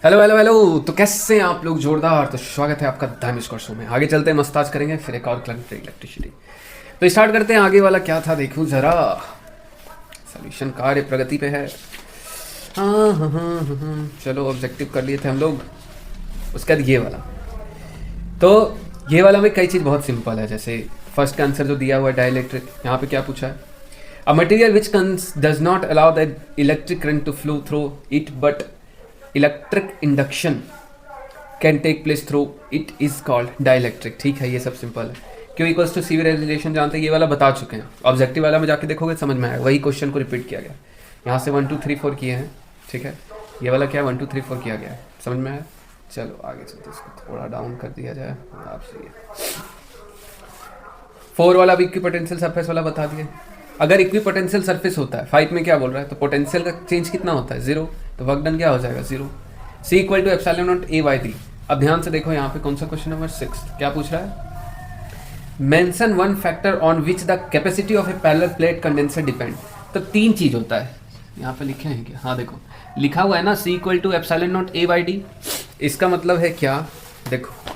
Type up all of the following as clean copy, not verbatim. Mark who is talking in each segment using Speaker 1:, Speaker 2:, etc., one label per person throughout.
Speaker 1: Hello hello hello. तो कैसे हैं आप लोग? जोरदार। तो स्वागत है आपका धार्मिक कोर्सों में। आगे चलते हैं, मस्ताज करेंगे फिर एक और क्लंक इलेक्ट्रिसिटी। तो स्टार्ट करते हैं। आगे वाला क्या था देखूं जरा। सोल्यूशन कार्य प्रगति पे है। चलो ऑब्जेक्टिव कर लिए थे हम लोग। उसके बाद ये वाला। तो ये वाला में कई चीज़ बहुत सिंपल है। जैसे फर्स्ट का आंसर जो दिया हुआ है डाइलेक्ट्रिक, यहाँ पे क्या पूछा है? A material which does not allow the electric current to flow through it but electric induction can take place through it is called dielectric. ठीक है, ये सब सिंपल है। Q equals to C V relation जानते हैं, ये वाला बता चुके हैं। ऑब्जेक्टिव वाला में जाके देखोगे समझ में आएगा। वही क्वेश्चन को रिपीट किया गया। यहाँ से 1 2 3 4 किए हैं। ठीक है, ये वाला क्या 1 2 3 4 किया गया है। समझ में आया? चलो आगे चलते, इसको थोड़ा डाउन कर दिया जाए। आप सही 4 वाला भी इक्विपोटेंशियल सरफेस वाला बता दिए। अगर इक्विपोटेंशियल सरफेस होता है 5 में क्या बोल रहा है, तो पोटेंशियल का चेंज कितना होता है? 0। तो वर्क डन क्या हो जाएगा? 0। C equal to epsilon naught A by D. अब ध्यान से देखो यहाँ पे कौन सा क्वेश्चन नंबर 6 क्या पूछ रहा है? Mention one factor on which the capacity of A parallel plate condenser depend. तो 3 चीज होता है। यहाँ पे लिखे हैं क्या? हाँ देखो लिखा हुआ है ना, C equal to epsilon naught A by D. इसका मतलब है क्या? देखो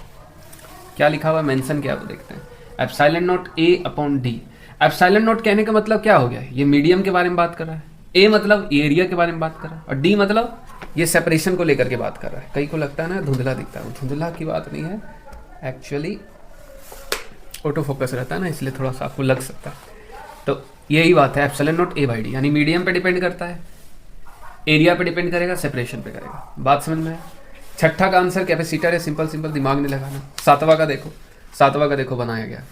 Speaker 1: क्या लिखा हुआ है, मेंशन क्या है वो देखते हैं। Epsilon naught A upon D. Epsilon not कहने का मतलब क्या हो गया? ये मीडियम के बारे में बात कर रहा है। A मतलब एरिया के बारे में बात कर रहा है, और D मतलब ये सेपरेशन को लेकर के बात कर रहा है। कई को लगता है ना धुंधला दिखता है, धुंधला की बात नहीं है, एक्चुअली ऑटो फोकस रहता है ना, इसलिए थोड़ा सा आपको लग सकता है। तो यही बात है, epsilon naught A by D, यानी मीडियम पे डिपेंड करता है, एरिया पे डिपेंड करेगा, सेपरेशन पे करेगा। बात समझ में है? छठा का आंसर कैपेसिटर है। सिंपल सिंपल, दिमाग नहीं लगाना। सातवां का देखो बनाया गया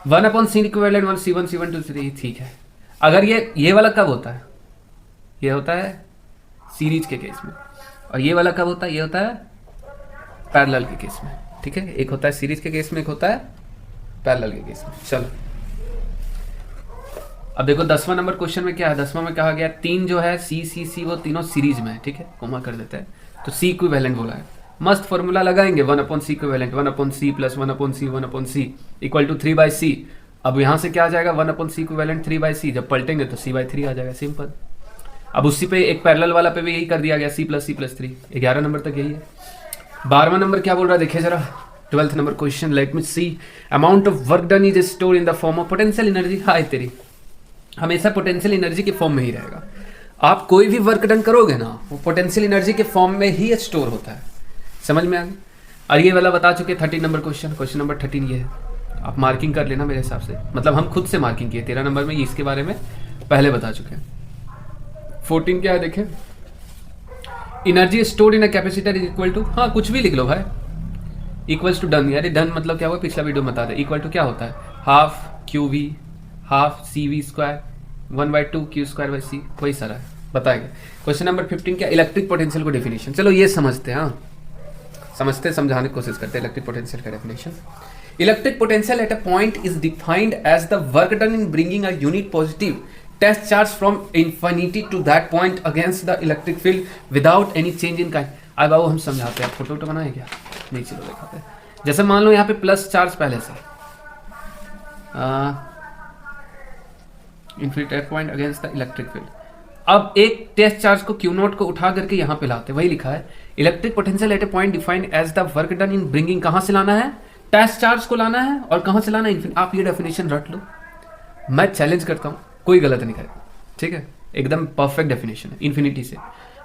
Speaker 1: 1 upon C equivalent 1 C1 C1 2 3। ठीक है, अगर ये वाला कब होता है? ये होता है सीरीज के केस में। और ये वाला कब होता है? ये होता है पैरेलल के केस में। ठीक है, एक होता है सीरीज के केस में, एक होता है पैरेलल के केस में। चलो अब देखो 10वां नंबर क्वेश्चन में क्या है। 10वां में कहा गया 3 जो है C वो तीनों सीरीज में है। ठीक है, कोमा कर देते हैं। तो C इक्विवेलेंट बोला है। मस्त फॉर्मूला लगाएंगे 1 upon C equivalent 1 upon C plus 1 upon C 1 upon C equal to 3 by C. अब यहाँ से क्या आ जाएगा? 1 upon C equivalent 3 by C. जब पलटेंगे तो C बाई 3 आ जाएगा। सिंपल। अब उसी पे एक पैरेलल वाला पे भी यही कर दिया गया, C प्लस 3। 11 नंबर तक यही है। 12वां नंबर क्या बोल रहा है देखिए जरा। 12th number question, let me see. Amount of work done is store in the form of potential energy. हाय तेरी, हमेशा पोटेंशियल एनर्जी के फॉर्म में ही रहेगा। आप कोई भी वर्क डन करोगे ना, वो पोटेंशियल एनर्जी के फॉर्म में ही स्टोर होता है। समझ में आ गया? और ये वाला बता चुके 13 नंबर क्वेश्चन नंबर 13 ये है। आप मार्किंग कर लेना मेरे हिसाब से, मतलब हम खुद से मार्किंग किए। 13 नंबर में इसके बारे में पहले बता चुके हैं। 14 क्या है देखें। Energy stored in a capacitor is equal to, हाँ कुछ भी लिख लो भाई, इक्वल्स टू डन। यार डन मतलब क्या हुआ, पिछला वीडियो में बता दे। इक्वल टू क्या होता है? Half q V half C V square 1/2 q square by C. वही सारा है, बताएंगे। क्वेश्चन नंबर 15 क्या? इलेक्ट्रिक पोटेंशियल को डेफिनेशन। चलो ये समझते हैं। हाँ समझते, समझाने की कोशिश करते हैं इलेक्ट्रिक पोटेंशियल का definition. Electric potential at a point is defined as the work done in bringing a unit positive test charge from infinity to that point against the electric field without any change in kind. अब बाबू हम समझाते हैं। Photo बनाए क्या? नहीं, चलो दिखाते हैं। जैसे मान लो यहाँ पे प्लस चार्ज पहले से, infinity point against the electric field. अब एक टेस्ट चार्ज को क्यू नॉट को उठा करके यहाँ पे लाते, वही लिखा है electric potential at a point defined as the work done in bringing. कहाँ से लाना है? टेस्ट चार्ज को लाना है। और कहाँ से लाना है? आप ये डेफिनेशन रट लो, मैं चैलेंज करता हूँ, कोई गलत नहीं करेगा। ठीक है, एकदम परफेक्ट डेफिनेशन है। इन्फिनिटी से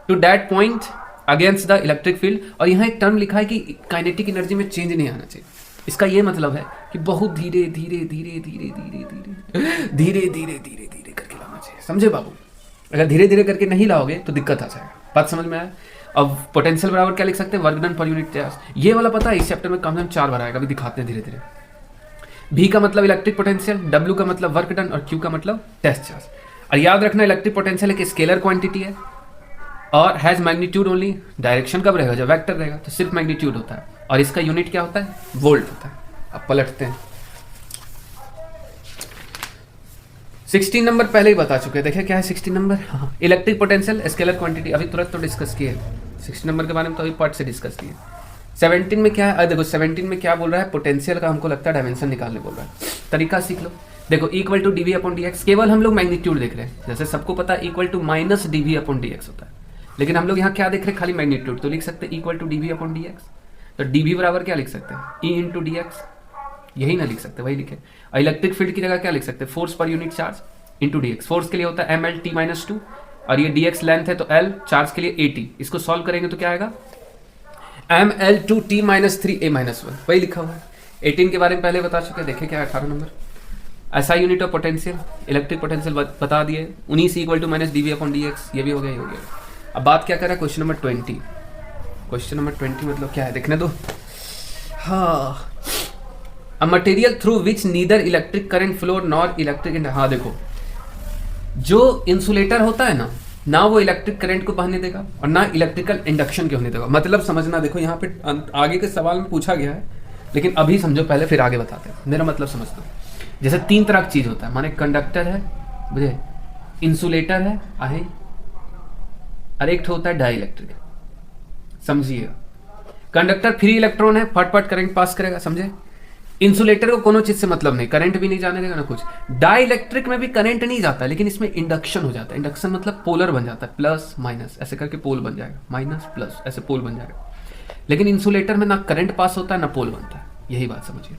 Speaker 1: to that point against the electric field. और यहाँ एक टर्म लिखा है कि काइनेटिक एनर्जी में चेंज नहीं आना चाहिए। इसका ये मतलब है कि बहुत धीरे धीरे धीरे धीरे धीरे धीरे धीरे धीरे धीरे धीरे करके लाना चाहिए। समझे बाबू? अगर धीरे धीरे करके नहीं लाओगे तो दिक्कत आ जाएगा। बात समझ में आया? अब पोटेंशियल बराबर क्या लिख सकते हैं? Work done per unit charge. ये वाला पता है इस चैप्टर में कम से कम 4 बार आएगा, अभी दिखाते हैं धीरे धीरे। V का मतलब इलेक्ट्रिक पोटेंशियल, W का मतलब वर्क डन, और Q का मतलब टेस्ट चार्ज। और याद रखना इलेक्ट्रिक पोटेंशियल एक स्केलर क्वांटिटी है और हैज मैग्नीट्यूड ओनली। डायरेक्शन कब रहेगा? जब वेक्टर रहेगा तो सिर्फ मैग्नीट्यूड होता है। और इसका यूनिट क्या होता है? वोल्ट होता है। अब पलटते हैं। 16 नंबर पहले ही बता चुके हैं। देखिए क्या है 16 नंबर। हाँ, इलेक्ट्रिक पोटेंशियल स्केलर क्वांटिटी अभी तुरंत तो डिस्कस किए। 16 नंबर के बारे में तो अभी पार्ट से डिस्कस किए। 17 में क्या है? देखो 17 में क्या बोल रहा है? पोटेंशियल का हमको लगता है डायमेंशन निकालने बोल रहा है। तरीका सीख लो। देखो equal to dv upon dx, केवल हम लोग मैग्नीट्यूड देख रहे हैं। जैसे सबको पता है equal to minus dv upon dx होता है, लेकिन हम लोग यहाँ क्या देख रहे हैं, खाली मैग्नीट्यूड, तो लिख सकते हैं equal to dv upon dx। तो dv बराबर क्या लिख सकते हैं, e इंटू dx, यही ना लिख सकते, वही लिखे। और इलेक्ट्रिक फील्ड की जगह क्या लिख सकते हैं, force per unit charge into dx। Force के लिए होता है ml/t-2 और ये dx लेंथ है तो l, चार्ज के लिए at। इसको सॉल्व करेंगे तो क्या आएगा, ml/t-3a-1, वही लिखा हुआ है। 18 के बारे में पहले बता चुके, देखे क्या 18 नंबर। ऐसा unit of potential, electric potential बता दिए, 19 equal to minus dv upon dx, ये भी हो गया, ये हो गया। अब बात क्या कर रहा है, क्वेश्चन नंबर 20। क्वेश्चन नंबर 20 मतलब क्या है, देखने दो। हाँ, a material through which neither electric current flow nor electric, हाँ देखो, जो इंसुलेटर होता है ना वो इलेक्ट्रिक करंट को बहने देगा और ना इलेक्ट्रिकल इंडक्शन के होने देगा। मतलब समझना, देखो यहाँ पे आगे के सवाल में पूछा गया है, लेकिन अभी समझो पहले, फिर आगे बताते हैं। मेरा मतलब समझ दो, जैसे 3 तरह की चीज होता है, माने कंडक्टर है, बुझे, इंसुलेटर है आहे, और एक होता है डाई इलेक्ट्रिक। समझिएगा, कंडक्टर फ्री इलेक्ट्रॉन है, फटफट करंट पास करेगा, समझे। इंसुलेटर को कोनो चीज से मतलब नहीं, करंट भी नहीं जाने देगा ना कुछ। डाई इलेक्ट्रिक में भी करंट नहीं जाता, लेकिन इसमें इंडक्शन हो जाता है। इंडक्शन मतलब पोलर बन जाता है, प्लस माइनस ऐसे करके पोल बन जाएगा, माइनस प्लस ऐसे पोल बन जाएगा। लेकिन इंसुलेटर में ना करंट पास होता है ना पोल बनता है, यही बात समझिए।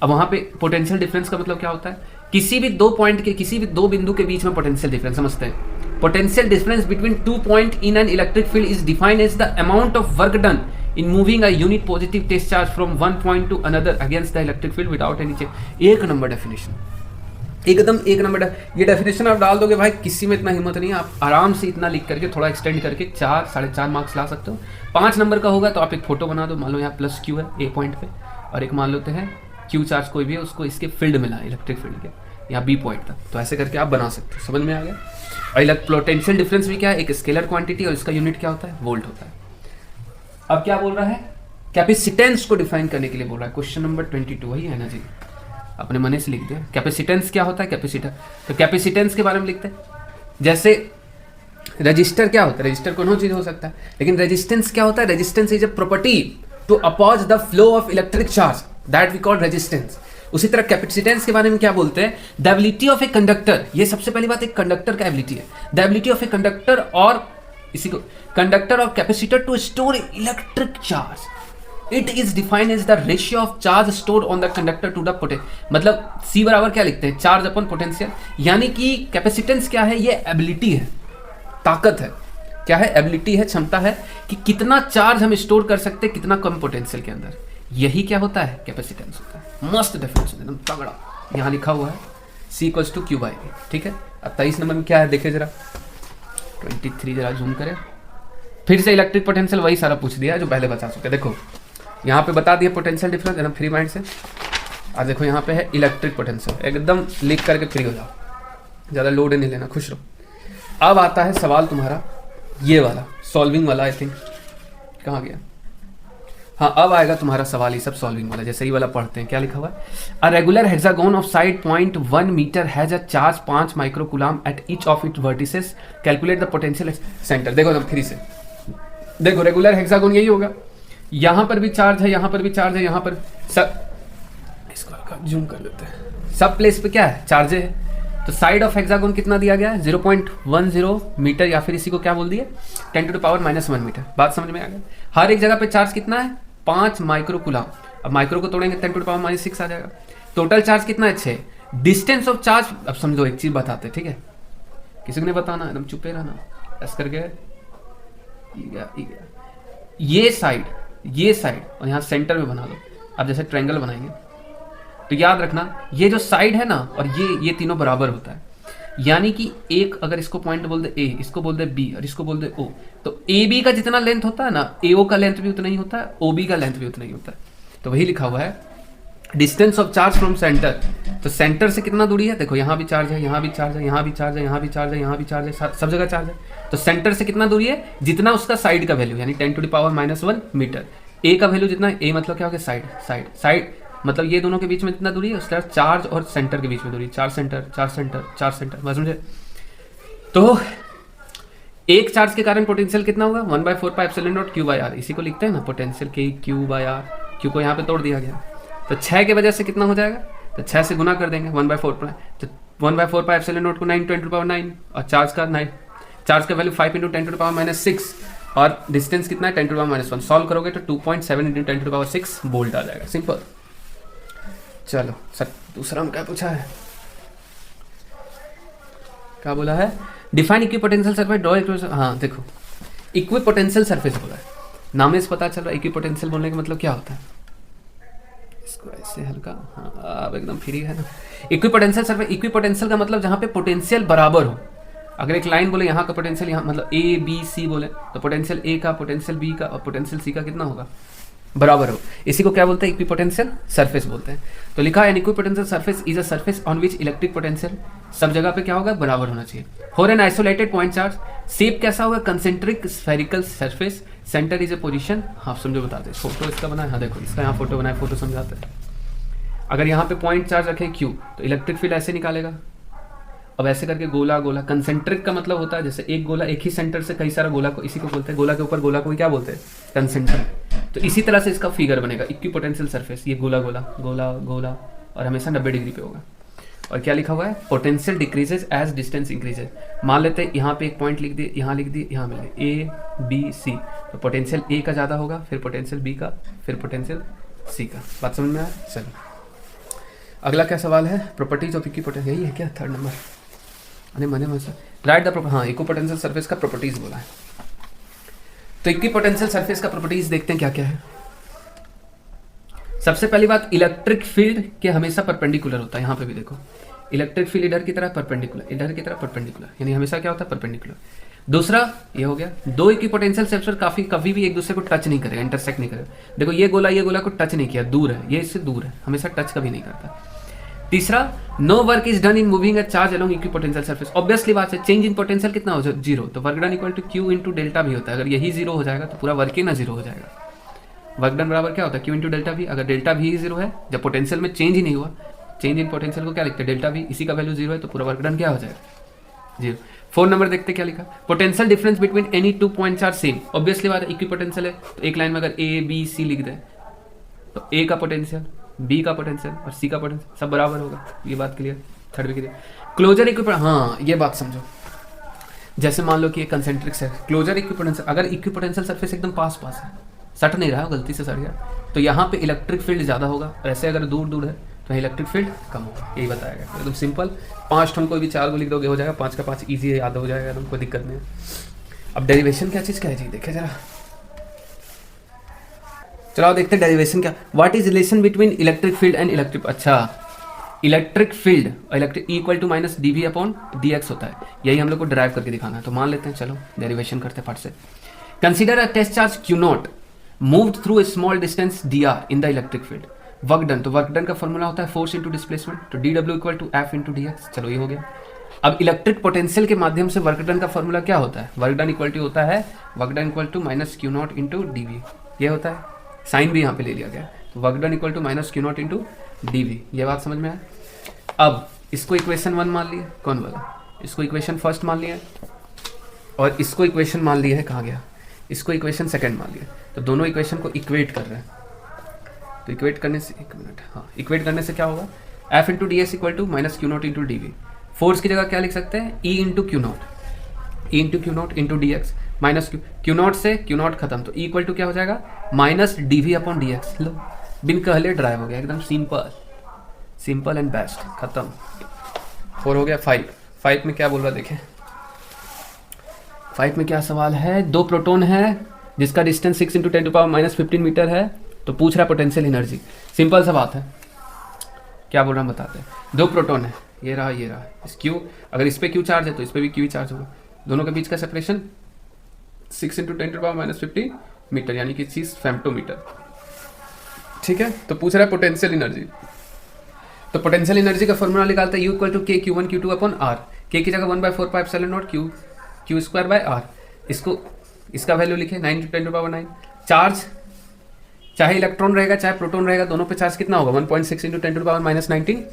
Speaker 1: अब वहां पे पोटेंशियल डिफरेंस का मतलब क्या होता है, किसी भी 2 पॉइंट के, किसी भी 2 बिंदु के बीच में पोटेंशियल डिफरेंस, समझते हैं। Potential difference between 2 point in an electric field is defined as the amount of work done in moving a unit positive test charge from one point to another against the electric field without any change। एक number definition, एकदम एक number. ये definition आप डाल दोगे भाई, किसी में इतना हिम्मत नहीं है, आप आराम से इतना लिख करके थोड़ा एक्सटेंड करके 4 4.5 मार्क्स ला सकते हो। 5 नंबर का होगा तो आप एक फोटो बना दो, मान लो यहाँ प्लस क्यू है ए पॉइंट पे, और एक मान लेते हैं क्यू चार्ज कोई भी है, उसको इसके फील्ड मिला इलेक्ट्रिक फील्ड के, यहाँ बी पॉइंट तक, तो ऐसे करके आप बना सकते हो। समझ में आ गया। और पोटेंशियल डिफरेंस भी क्या है, एक स्केलर क्वांटिटी, और इसका यूनिट क्या होता है, वोल्ट होता है। अब क्या बोल रहा है, कैपेसिटेंस को डिफाइन करने के लिए बोल रहा है। क्वेश्चन नंबर 22 वही है ना जी, अपने मने से लिख दिया। कैपेसिटेंस क्या होता है, कैपेसिटर, तो कैपेसिटेंस के बारे में लिखते हैं। जैसे रजिस्टर क्या होता है, रजिस्टर कोनो चीज हो सकता है, लेकिन रेजिस्टेंस क्या होता है, resistance is a property to oppose the flow of electric charge, that we call resistance. उसी तरह कैपेसिटेंस के बारे में क्या बोलते हैं, the ability of a conductor, ये सबसे पहली बात एक कंडक्टर का एबिलिटी है, the ability of a conductor और इसी को कंडक्टर और capacitor to store electric charge. It is defined as the ratio of charge stored on the conductor to the potential. मतलब सी बराबर क्या लिखते हैं, चार्ज अपॉन पोटेंशियल। यानी कि कैपेसिटेंस क्या है, ये एबिलिटी है, ताकत है, क्या है, एबिलिटी है, क्षमता है कि कितना चार्ज हम स्टोर कर सकते हैं कितना कम पोटेंशियल के अंदर, यही क्या होता है, कैपेसिटेंस होता है। मस्त डेफिनेशन, एकदम तगड़ा, यहाँ लिखा हुआ है C = Q/A। ठीक है। अब 23 नंबर में क्या है, देखे जरा 23 जरा जूम करें। फिर से इलेक्ट्रिक पोटेंशियल वही सारा पूछ दिया जो पहले बता चुके। देखो यहाँ पे बता दिया पोटेंशियल डिफरेंस, एकदम फ्री माइंड से। और देखो यहाँ पे है इलेक्ट्रिक पोटेंशियल, एकदम लिख करके फ्री हो जाओ, ज़्यादा लोड नहीं लेना, खुश रहो। अब आता है सवाल तुम्हारा ये वाला, सॉल्विंग वाला। आई थिंक कहाँ गया, हाँ अब आएगा तुम्हारा सवाल ये सब सॉल्विंग वाला। जैसे ही वाला पढ़ते हैं, क्या लिखा हुआ है, a regular hexagon of side 0.1 metre has a charge 5 microcoulomb at each of it vertices, calculate the potential centre. देखो एकदम फ्री से, देखो रेगुलर हेक्सागोन यही होगा, यहाँ पर भी चार्ज है, यहाँ पर भी चार्ज है, यहाँ पर सब, इसको जूम कर लेते हैं, सब प्लेस पे क्या है, चार्ज है। तो साइड ऑफ हेक्सागोन कितना दिया गया है, 0.10 मीटर, या फिर इसी को क्या बोल दिए, 10⁻⁻1 मीटर। बात समझ में आ गया। हर एक जगह पे चार्ज कितना है, 5 माइक्रोकूलम। अब माइक्रो को तोड़ेंगे 10⁻⁻6 आ जाएगा। टोटल चार्ज कितना है, 6। डिस्टेंस ऑफ चार्ज, अब समझो एक चीज बताते, ठीक है, किसी को नहीं बताना, एकदम चुपे रहना, ऐसा करके ये साइड और यहाँ सेंटर में बना लो। अब जैसे ट्रायंगल बनाएंगे तो याद रखना ये जो साइड है ना और ये तीनों बराबर होता है। यानी कि एक अगर इसको पॉइंट बोल दे ए, इसको बोल दे बी और इसको बोल दे ओ, तो ए बी का जितना लेंथ होता है ना, ए ओ का लेंथ भी उतना ही होता है, ओ बी का लेंथ भी उतना ही होता है। तो वही लिखा हुआ है distance of charge from centre. तो सेंटर से कितना दूरी है, देखो यहाँ भी चार्ज है, यहाँ भी चार्ज है, यहाँ भी चार्ज है, यहाँ भी चार्ज है, यहाँ भी चार्ज है, सब जगह चार्ज है। तो सेंटर से कितना दूरी है, जितना उसका साइड का वैल्यू, यानी 10⁻⁻1 मीटर। ए का वैल्यू जितना, ए मतलब क्या हो गया, साइड मतलब ये दोनों के बीच में जितना दूरी है, उसका चार्ज और सेंटर के बीच में दूरी, 4 सेंटर, बस समझे। तो एक चार्ज के कारण पोटेंशियल कितना होगा, 1/4πε0 Q/R। इसी को लिखते हैं ना पोटेंशियल के Q/R। Q को यहाँ पे तोड़ दिया गया, तो 6 के वजह से कितना हो जाएगा, तो 6 से गुना कर देंगे 1/4π, तो 1/4πε0 को 9 × 10⁻9 और चार्ज का 9, चार्ज का वैल्यू 5 इंटू 10⁻⁻6 और डिस्टेंस कितना है 10⁻⁻1। सॉल्व करोगे तो 2.7 इंटू 10⁻6 वोल्ट आ जाएगा। सिंपल। चलो सर दूसरा हम क्या पूछा है, क्या बोला है, डिफाइन इक्विपोटेंशियल सरफेस ड्रॉ। हाँ देखो इक्विपोटेंशियल सरफेस बोला है, नाम से पता चल रहा है इक्विपोटेंशियल बोलने का मतलब क्या होता है। इसको ऐसे हल्का, हाँ अब एकदम फ्री है ना। इक्विपोटेंशियल सरफेस, इक्विपोटेंशियल का मतलब जहाँ पे पोटेंशियल बराबर हो। अगर एक लाइन बोले यहाँ का पोटेंशियल यहाँ मतलब ए बी सी बोले तो पोटेंशियल ए का पोटेंशियल बी का और पोटेंशियल सी का कितना होगा, बराबर हो। इसी को क्या बोलते हैं, इक्विपोटेंशियल सरफेस बोलते हैं। तो लिखा है an equipotential surface is a surface on which electric potential सब जगह पे क्या होगा, बराबर होना चाहिए। For an isolated point charge shape कैसा होगा, concentric spherical surface, centre is a position. हाँ समझो बताते हैं, फोटो इसका बना है, हाँ देखो इसका यहाँ फोटो बनाए, फोटो समझाते हैं। अगर यहाँ पे पॉइंट चार्ज रखें क्यू तो इलेक्ट्रिक फील्ड ऐसे निकालेगा। अब ऐसे करके गोला गोला, कंसेंट्रिक का मतलब होता है जैसे एक गोला एक ही सेंटर से कई सारा गोला को, इसी को बोलते हैं गोला के ऊपर गोला को क्या बोलते हैं, कंसेंट्रिक। तो इसी तरह से इसका फिगर बनेगा इक्विपोटेंशियल सरफेस, ये गोला गोला गोला गोला और हमेशा 90 डिग्री पे होगा। और क्या लिखा हुआ है, potential decreases as distance increases. मान लेते हैं यहाँ पे एक पॉइंट लिख दिए, यहाँ लिख दिए, यहाँ मिल गए ए बी सी, तो पोटेंशियल ए का ज़्यादा होगा, फिर पोटेंशियल बी का, फिर पोटेंशियल सी का। बात समझ में आया। चलो अगला क्या सवाल है, प्रॉपर्टीज ऑफ इक्विपोटेंशियल, यही है क्या थर्ड नंबर, अरे मने मत राइट द हाँ इक्विपोटेंशियल सरफेस का प्रॉपर्टीज बोला है। तो इक्विपोटेंशियल सरफेस का प्रॉपर्टीज देखते हैं क्या क्या है। सबसे पहली बात, इलेक्ट्रिक फील्ड के हमेशा परपेंडिकुलर होता है। यहाँ पे भी देखो इलेक्ट्रिक फील्ड इधर की तरह परपेंडिकुलर, इधर की तरह परपेंडिकुलर, यानी हमेशा क्या होता है, परपेंडिकुलर। दूसरा ये हो गया, दो इक्विपोटेंशियल सरफेस कभी भी एक दूसरे को टच नहीं करेगा, इंटरसेक्ट नहीं करेगा। देखो ये गोला को टच नहीं किया, दूर है, ये इससे दूर है, हमेशा टच कभी नहीं करता। तीसरा, no work is done in moving a charge along equipotential surface. Obviously बात है, चेंज इन पोटेंशियल कितना हो जाए, जीरो, तो work done equal to Q into delta भी होता है। अगर यही जीरो हो जाएगा तो पूरा वर्क ही ना जीरो हो जाएगा। वर्क डन बराबर क्या होता है, क्यू इंटू डेल्टा भी। अगर डेल्टा भी जीरो है, जब पोटेंशियल में चेंज ही नहीं हुआ, चेंज इन पोटेंशियल को क्या लिखते हैं, डेल्टा भी, इसी का वैल्यू जीरो है तो पूरा वर्क डन क्या हो जाएगा, जीरो। 4 नंबर देखते क्या लिखा, potential difference between any two points are same. Obviously बात है, इक्विपोटेंशियल है तो एक लाइन में अगर ए बी सी लिख दे तो ए का पोटेंशियल, बी का पोटेंशियल और सी का पोटेंशियल सब बराबर होगा। ये बात क्लियर, थर्ड भी क्लियर। क्लोजर इक्विपोटेंशियल, हाँ ये बात समझो, जैसे मान लो कि ये कंसेंट्रिक है, क्लोजर इक्विपोटेंशियल, अगर इक्विपोटेंशियल सरफेस एकदम पास पास है, सट नहीं रहा है, गलती से सट गया, तो यहाँ पे इलेक्ट्रिक फील्ड ज़्यादा होगा, और ऐसे अगर दूर दूर है तो इलेक्ट्रिक फील्ड कम होगा। यही बताया गया, एकदम सिंपल। 5 ठन कोई भी 4 को लिख दोगे हो जाएगा, 5 का 5 ईजी है, याद हो जाएगा, एकदम कोई दिक्कत नहीं है। अब डेरिवेशन क्या चीज़ क्या है जी, देखे जरा, चलो देखते हैं डेरिवेशन क्या। What is relation between electric field and electric, अच्छा electric field electric equal to minus d V upon d x होता है, यही हम लोग को ड्राइव करके दिखाना है। तो मान लेते हैं, चलो डेरिवेशन करते हैं फट से। Consider a test charge Q naught moved through a small distance D R in the electric field. Work done, तो वर्क डन का फॉर्मूला होता है फोर्स इंटू डिस्प्लेसमेंट, तो D W equal to F into D X. चलो ये हो गया। अब इलेक्ट्रिक पोटेंशियल के माध्यम से वर्क डन का फॉर्मूला क्या होता है, वर्क डन इक्वल टू होता है work done equal to minus Q naught into D V, ये होता है, साइन भी यहाँ पे ले लिया गया, तो work done equal to minus Q naught into D V. ये बात समझ में आया। अब इसको इक्वेशन 1 मान लिया, कौन वाला, इसको इक्वेशन फर्स्ट मान लिया, और इसको इक्वेशन मान लिया है, कहाँ गया, इसको इक्वेशन सेकंड मान लिया, तो दोनों इक्वेशन को इक्वेट कर रहे हैं। तो इक्वेट करने से, एक मिनट, हाँ इक्वेट करने से क्या होगा, F into d s equal to minus Q naught into D V. Force की जगह क्या लिख सकते हैं, E into q naught, E into q naught into D x, minus Q naught से क्यू नॉट खत्म, तो इक्वल टू क्या हो जाएगा, minus d V upon d x. लो बिन कहले ड्राइव हो गया, एकदम सिंपल, सिंपल एंड बेस्ट, खत्म। 4 हो गया। 5 में क्या बोल रहा देखें, 5 में क्या सवाल है, 2 प्रोटॉन है जिसका डिस्टेंस 6 इंटू 10⁻⁻15 मीटर है, तो पूछ रहा है पोटेंशियल एनर्जी। सिंपल सा बात है, क्या बोल रहा हम बताते हैं। 2 प्रोटॉन है, ये रहा ये रहा, इस क्यू, अगर इस पे क्यू चार्ज है तो इस पे भी क्यू चार्ज होगा, दोनों के बीच का सेपरेशन 6 इंटू 10⁻⁻15 मीटर, यानी कि चीज फेम्टोमीटर, ठीक है। तो पूछ रहा है पोटेंशियल एनर्जी, तो पोटेंशियल एनर्जी का फॉर्मूला निकालते हैं, यू इक्वल टू के Q1 Q2 अपॉन आर, के की जगह 1/4πε0 क्यू स्क्वायर बाय आर, इसको इसका वैल्यू लिखे 9 इंटू 10⁻9। चार्ज चाहे इलेक्ट्रॉन रहेगा चाहे प्रोटॉन रहेगा, दोनों पे चार्ज कितना होगा, 1.6 इंटू 10⁻⁻19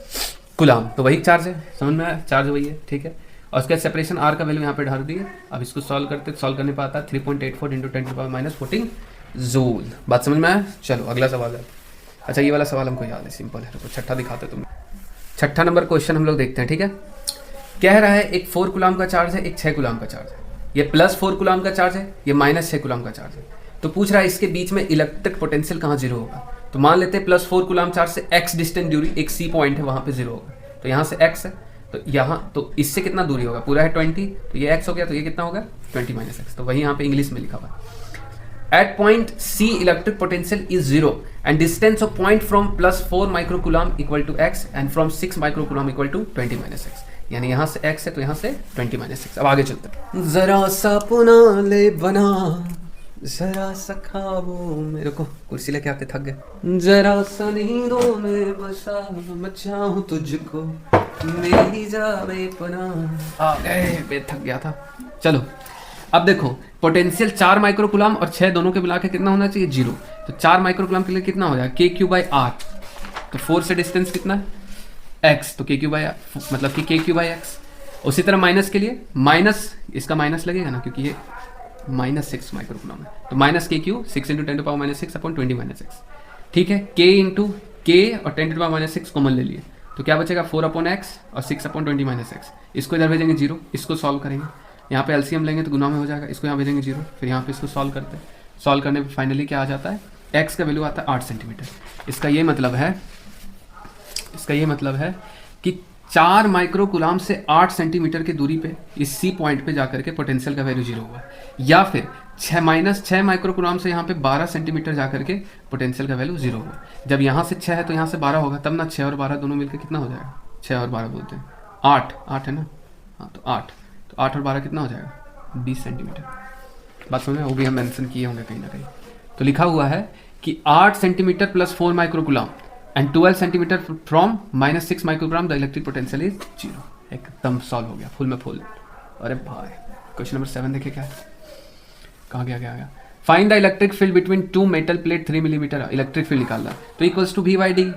Speaker 1: कूलाम, तो वही चार्ज है, समझ में आया, चार्ज वही है, ठीक है। और उसका सेपरेशन आर का वैल्यू यहाँ पे डाल दिए। अब इसको सॉल्व करने पर आता है 3.84 इंटू 10⁻⁻14 जूल। बात समझ में आया। चलो अगला सवाल है, अच्छा ये वाला सवाल हमको याद है, सिंपल है, तो छठा दिखाते तुम। छठा नंबर क्वेश्चन हम लोग देखते हैं, ठीक है। कह रहा है एक 4 कूलाम का चार्ज है, एक 6 कूलाम का चार्ज है, ये +4 कूलम का चार्ज है, ये -6 कूलम का चार्ज है। तो पूछ रहा है इसके बीच में इलेक्ट्रिक पोटेंशियल कहाँ जीरो होगा। तो मान लेते हैं +4 कूलम चार्ज से x डिस्टेंस दूरी, एक C पॉइंट है वहाँ पे जीरो होगा। तो यहाँ से x है, तो यहाँ तो इससे कितना दूरी होगा, पूरा है 20, तो ये x हो गया, तो ये कितना होगा 20 - x। तो वही यहाँ पे इंग्लिश में लिखा हुआ है। At point C, electric potential is 0 and distance of point from +4 microcoulomb equal to x and from 6 microcoulomb equal to 20 - x। यानी यहाँ से x है तो यहाँ से 20 - x। अब आगे चलते हैं। जरा सा पुना ले बना, जरा सा खाबो मेरे को, कुर्सी लेके आके थक गए। जरा सा नींदों में बसा, मैं चाहूं तुझको मेरी जावे पना। आ गए, मैं थक गया था। चलो अब देखो, पोटेंशियल 4 माइक्रोकूलम और 6 दोनों के मिला के कितना होना चाहिए 0। तो 4 माइक्रोकूलम के लिए कितना हो जाएगा KQ/R। तो 4 से डिस्टेंस कितना है x, तो KQ/R मतलब कि KQ/x। उसी तरह माइनस के लिए माइनस, इसका माइनस लगेगा ना क्योंकि ये -6 माइक्रोकूलम है। तो -KQ 6 × 10⁻⁻6 अपॉन 20 - x। ठीक है, k × k और 10⁻⁻6 कॉमन ले लिए, तो क्या बचेगा 4/x और 6/20 - x। इसको इधर भेजेंगे 0, इसको सॉल्व करेंगे, यहाँ पे एलसीएम लेंगे तो गुना में हो जाएगा, इसको यहाँ भेजेंगे 0, फिर यहाँ पे इसको सॉल्व करते हैं। सॉल्व करने पे फाइनली क्या आ जाता है, x का वैल्यू आता है 8 सेंटीमीटर। इसका ये मतलब है कि 4 माइक्रोकूलम से 8 सेंटीमीटर की दूरी पे इस C पॉइंट पे जाकर के पोटेंशियल का वैल्यू 0 हुआ, या फिर 6 माइक्रोकूलम से यहाँ पे 12 सेंटीमीटर जाकर के पोटेंशियल का वैल्यू 0 हुआ। जब यहाँ से 6 है तो यहाँ से 12 होगा, तब ना 6 और 12 दोनों मिलकर कितना हो जाएगा, 6 और 12 बोलते हैं 8 है ना, हाँ तो 8 और 12 कितना हो जाएगा 20 सेंटीमीटर। बात समझ में, वो भी हम मेंशन किए होंगे कहीं ना कहीं। तो लिखा हुआ है कि 8 centimetre + 4 microcoulomb and 12 centimetre from -6 microcoulomb the electric potential is 0। एकदम सॉल्व हो गया, फुल में फुल। अरे भाई क्वेश्चन नंबर 7 देखिए क्या है, कहाँ गया। Find the electric field between 2 metal plate 3 millimetre. Electric field निकालना, तो इक्वल्स टू V/D।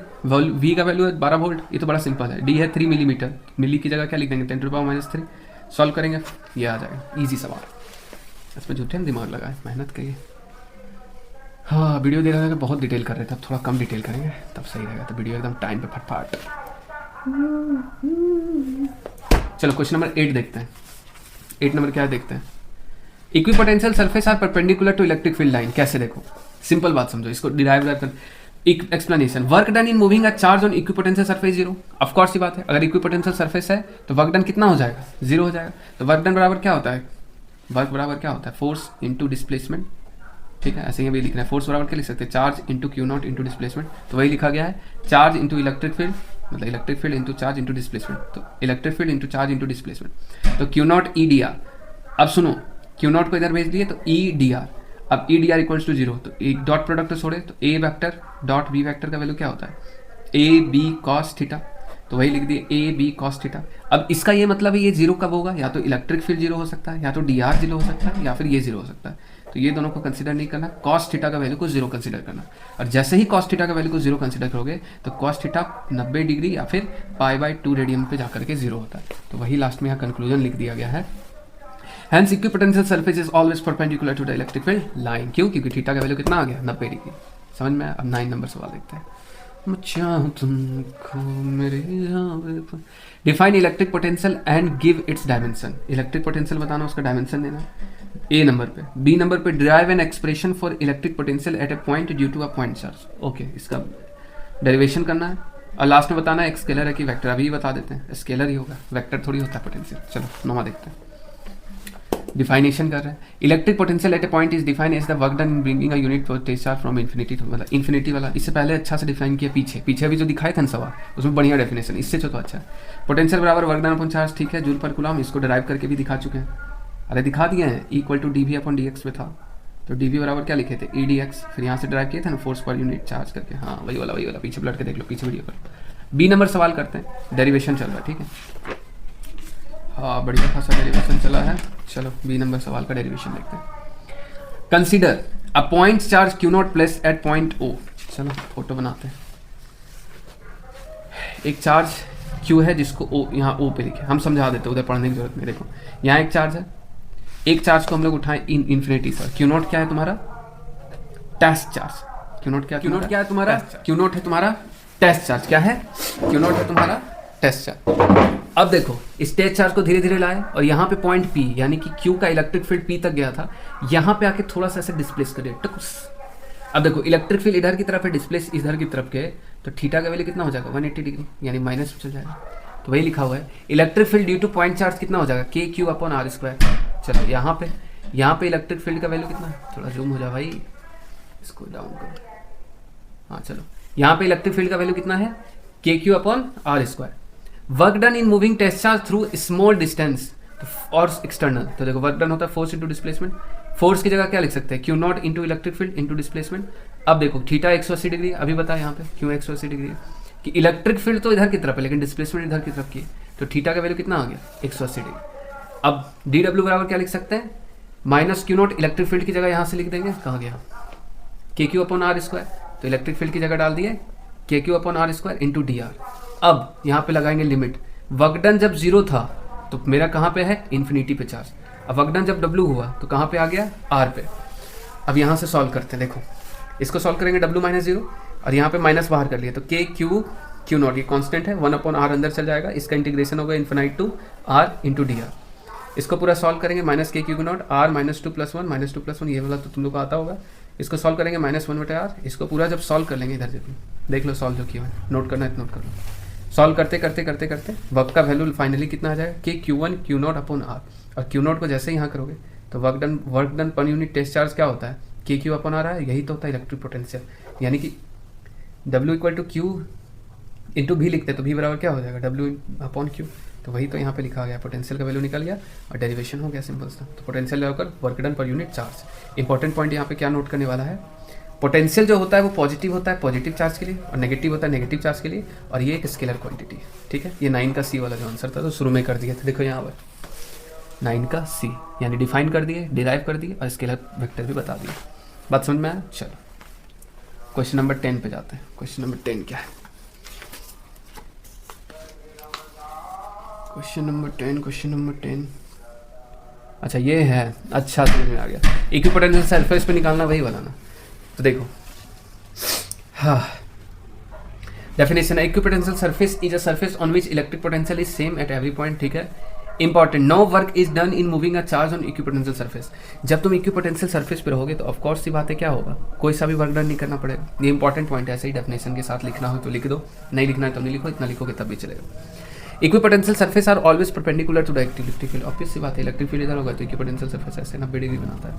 Speaker 1: V का वैल्यू है 12 वोल्ट, ये तो बड़ा सिंपल है। D है 3 मिलीमीटर, मिली की जगह क्या लिख देंगे 10⁻⁻3। सॉल्व करेंगे, ये आ जाएगा, इजी सवाल। इसमें झूठे दिमाग लगाए, मेहनत करिए। हाँ, वीडियो देख रहे थे बहुत डिटेल कर रहे थे, अब थोड़ा कम डिटेल करेंगे तब सही रहेगा। तो वीडियो एकदम टाइम पे फटफट। चलो क्वेश्चन नंबर 8 देखते हैं। 8 नंबर क्या है देखते हैं। Equipotential surface are perpendicular to electric field line. कैसे देखो, सिंपल बात समझो, इसको डिराइव कर। Explanation, work done in moving a charge on equipotential surface 0। Of course ये बात है, अगर इक्विपोटेंशियल सरफेस है तो वर्क डन कितना हो जाएगा 0 हो जाएगा। तो वर्क डन बराबर क्या होता है, वर्क बराबर क्या होता है, फोर्स इंटू डिस्प्लेसमेंट। ठीक है, ऐसे ही भी लिखना है, फोर्स बराबर क्या लिख सकते हैं, charge into Q0 into displacement. तो वही लिखा गया है, चार्ज इंटू इलेक्ट्रिक फील्ड, मतलब electric field into charge into displacement. तो electric field into charge into displacement, तो Q0 EDR। अब सुनो, Q0 को इधर भेज दिए तो EDR। अब EDR इक्वल्स टू 0, तो एक डॉट प्रोडक्ट छोड़े तो A vector dot B vector का वैल्यू क्या होता है, AB cos थीटा। तो वही लिख दिए AB cos थीटा। अब इसका ये मतलब है ये 0 कब होगा, या तो इलेक्ट्रिक फील्ड 0 हो सकता है, या तो DR 0 हो सकता है, या फिर ये 0 हो सकता है। तो ये दोनों को कंसिडर नहीं करना, cos थीटा का वैल्यू को 0 कंसिडर करना। और जैसे ही cos थीटा का वैल्यू को 0 कंसिडर करोगे तो cos थीटा 90 डिग्री या फिर π/2 रेडियन पे जाकर के 0 होता है। तो वही लास्ट में यहाँ कंक्लूजन लिख दिया गया है। Hence equipotential surface is always perpendicular to the electric field line। क्यों, क्योंकि थीटा का वैल्यू कितना आ गया 90 डिग्री। समझ में। अब 9 नंबर सवाल देखते हैं। Define electric potential and give its dimension. Electric potential बताना, उसका डायमेंशन देना A नंबर पे। B नंबर पे derive an expression for electric potential at a point due to a point charge. Okay, इसका डेरिवेशन करना है और लास्ट में बताना है एक स्केलर है कि वेक्टर। अभी बता देते हैं, स्केलर ही होगा, वेक्टर थोड़ी होता है पोटेंशियल। चलो 9वां देखते हैं। डिफाइनेशन कर रहे हैं। Electric potential at a point is define as the work done in bringing a unit potential charge from infinity to, मतलब इन्फिनिटी वाला इससे पहले अच्छा से डिफाइन किया। पीछे अभी जो दिखाए थे ना सवाल, उसमें बढ़िया डेफिनेशन, इससे तो अच्छा है। पोटेंशियल बराबर वर्क डन अपॉन चार्ज, ठीक है, जूल पर कूलम। इसको डिराइव करके भी दिखा चुके हैं, अरे दिखा दिए हैं। Equal to dV upon dx पे था, तो dV बराबर क्या लिखे थे EDX। फिर यहाँ से डिराइव किए थे ना फोर्स पर यूनिट चार्ज करके। हाँ वही वाला पीछे पलट के देख लो, पीछे वीडियो पर। B नंबर सवाल करते हैं, डेरिवेशन चल रहा है, ठीक है। हाँ बढ़िया खासा डेरिवेशन चला है। चलो B नंबर सवाल का डेरिवेशन देखते हैं। Consider a point charge Q0 place at point O। चलो फोटो बनाते हैं। एक चार्ज Q है जिसको O, यहाँ O पे लिखे, हम समझा देते हैं, उधर पढ़ने की जरूरत नहीं। देखो यहाँ एक चार्ज है, एक चार्ज को हम लोग उठाएं इन्फिनिटी पर। Q0 क्या है तुम्हारा, टेस्ट चार्ज। Q0 क्या है तुम्हारा, Q0 है तुम्हारा टेस्ट चार्ज। क्या है, Q0 है तुम्हारा टेस्ट चार्ज। अब देखो स्टेज चार्ज को धीरे धीरे लाए और यहाँ पे पॉइंट P यानी कि Q का इलेक्ट्रिक फील्ड P तक गया था, यहाँ पे आके थोड़ा सा ऐसे डिस्प्लेस करिए टकुस। अब देखो इलेक्ट्रिक फील्ड इधर की तरफ है, डिस्प्लेस इधर की तरफ के, तो थीटा का वैल्यू कितना हो जाएगा 180 डिग्री, यानी माइनस में चल जाएगा। तो वही लिखा हुआ है electric field due two point charge कितना हो जाएगा KQ/r²। चलो यहाँ पे इलेक्ट्रिक फील्ड का वैल्यू कितना है, थोड़ा जूम हो जाए भाई, इसको डाउन करो। हाँ चलो, यहाँ पे इलेक्ट्रिक फील्ड का वैल्यू कितना है KQ/r²। Work done in moving test charge through small distance और एक्सटर्नल। तो देखो वर्क डन होता है फोर्स इंटू डिस्प्लेसमेंट, फोर्स की जगह क्या लिख सकते हैं Q0 into electric field into displacement. अब देखो थीटा 180 डिग्री, अभी बताया यहाँ पे क्यों 180 डिग्री है कि इलेक्ट्रिक फील्ड तो इधर की तरफ है लेकिन डिस्प्लेसमेंट इधर की तरफ की है, तो थीटा का वैल्यू कितना आ गया 180 डिग्री। अब DW बराबर क्या लिख सकते हैं -Q0 इलेक्ट्रिक फील्ड की जगह यहाँ से लिख देंगे, कहाँ गया KQ/r², तो इलेक्ट्रिक फील्ड की जगह डाल दिए KQ/r² इंटू dr। अब यहाँ पे लगाएंगे लिमिट, वर्क डन जब 0 था तो मेरा कहाँ पे है इन्फिनिटी पे चार्ज, अब वर्क डन जब W हुआ तो कहाँ पे आ गया R पे। अब यहाँ से सॉल्व करते हैं, देखो इसको सॉल्व करेंगे W-0 और यहाँ पे माइनस बाहर कर लिया तो Q0 ये कांस्टेंट है, 1/r अंदर चल जाएगा, इसका इंटीग्रेशन होगा infinite to R into dr। इसको पूरा सॉल्व करेंगे -KQ0 R -2+1 ये वाला तो तुम लोग को आता होगा, इसको सॉल्व करेंगे -1/r। इसको पूरा जब सॉल्व कर लेंगे इधर से देख लो सॉल्व जो किया है, नोट करना है तो नोट कर लो। सॉल्व करते करते वर्क का वैल्यू फाइनली कितना आ जाएगा Q1 Q0/r, और Q0 को जैसे यहाँ करोगे तो work done per unit test charge क्या होता है KQ/r है, यही तो होता है इलेक्ट्रिक पोटेंशियल, यानी कि W = Q इंटू V लिखते हैं तो V बराबर क्या हो जाएगा W/Q। तो वही तो यहाँ पे लिखा गया, पोटेंशियल का वैल्यू निकल गया और डेरिवेशन हो गया सिंपल सा। तो पोटेंशियल होकर work done per unit charge. Important point यहाँ पे क्या नोट करने वाला है, पोटेंशियल जो होता है वो पॉजिटिव होता है पॉजिटिव चार्ज के लिए और नेगेटिव होता है नेगेटिव चार्ज के लिए, और ये एक स्केलर क्वांटिटी है, ठीक है। ये 9 का C वाला जो आंसर था तो शुरू में कर दिया था, देखो यहाँ पर 9 का C यानी डिफाइन कर दिए, डिराइव कर दिए और स्केलर वेक्टर भी बता दिए। बात समझ में आया। चलो क्वेश्चन नंबर 10 पे जाते हैं। क्वेश्चन नंबर 10 क्या है, क्वेश्चन नंबर 10 अच्छा ये है, अच्छा समझ में आ गया, इक्विपोटेंशियल सरफेस पे निकालना वही वाला ना। तो देखो हाँ, डेफिनेशन है equipotential surface is a surface on which electric potential is same at every point, ठीक है। Important, no work is done in moving a charge on equipotential surface. जब तुम इक्विपोटेंशियल सरफेस पे रहोगे तो ऑफ कोर्स सी बात है क्या होगा, कोई सा भी वर्क डन नहीं करना पड़ेगा। ये इंपॉर्टेंट पॉइंट है, ऐसे ही डेफिनेशन के साथ लिखना हो तो लिख दो, नहीं लिखना है तो नहीं लिखो, इतना लिखोगे तब भी चलेगा। Equipotential surface are always perpendicular to the electric field. Obvious सी बात है, इलेक्ट्रिक फील्ड इधर होगा तो इक्विपोटेंशियल सरफेस ऐसे 90 डिग्री बनाता है।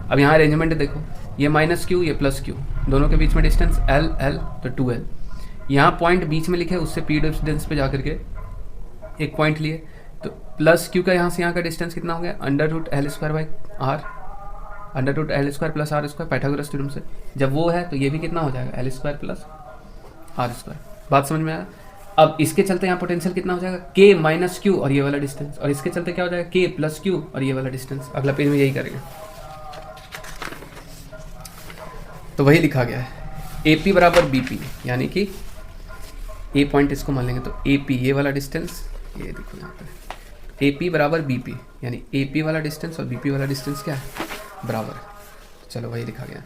Speaker 1: अब यहाँ अरेंजमेंट देखो, ये -Q ये +Q, दोनों के बीच में डिस्टेंस L तो 2L। यहाँ पॉइंट बीच में लिखे उससे P डिस्टेंस पे जाकर के एक पॉइंट लिए तो +Q का यहाँ से यहाँ का डिस्टेंस कितना हो गया √L² +R² पाइथागोरस थ्योरम से। जब वो है तो ये भी कितना हो जाएगा L² + R²। बात समझ में आया। अब इसके चलते यहाँ पोटेंशियल कितना हो जाएगा K - Q और ये वाला डिस्टेंस, और इसके चलते क्या हो जाएगा K + Q और ये वाला डिस्टेंस। अगला पेज में यही करेंगे। तो वही लिखा गया है AP = BP, यानी कि A पॉइंट इसको मान लेंगे तो AP ये वाला डिस्टेंस, ये देखो यहाँ पे AP = BP, यानी AP वाला डिस्टेंस और BP वाला डिस्टेंस क्या है बराबर। चलो वही लिखा गया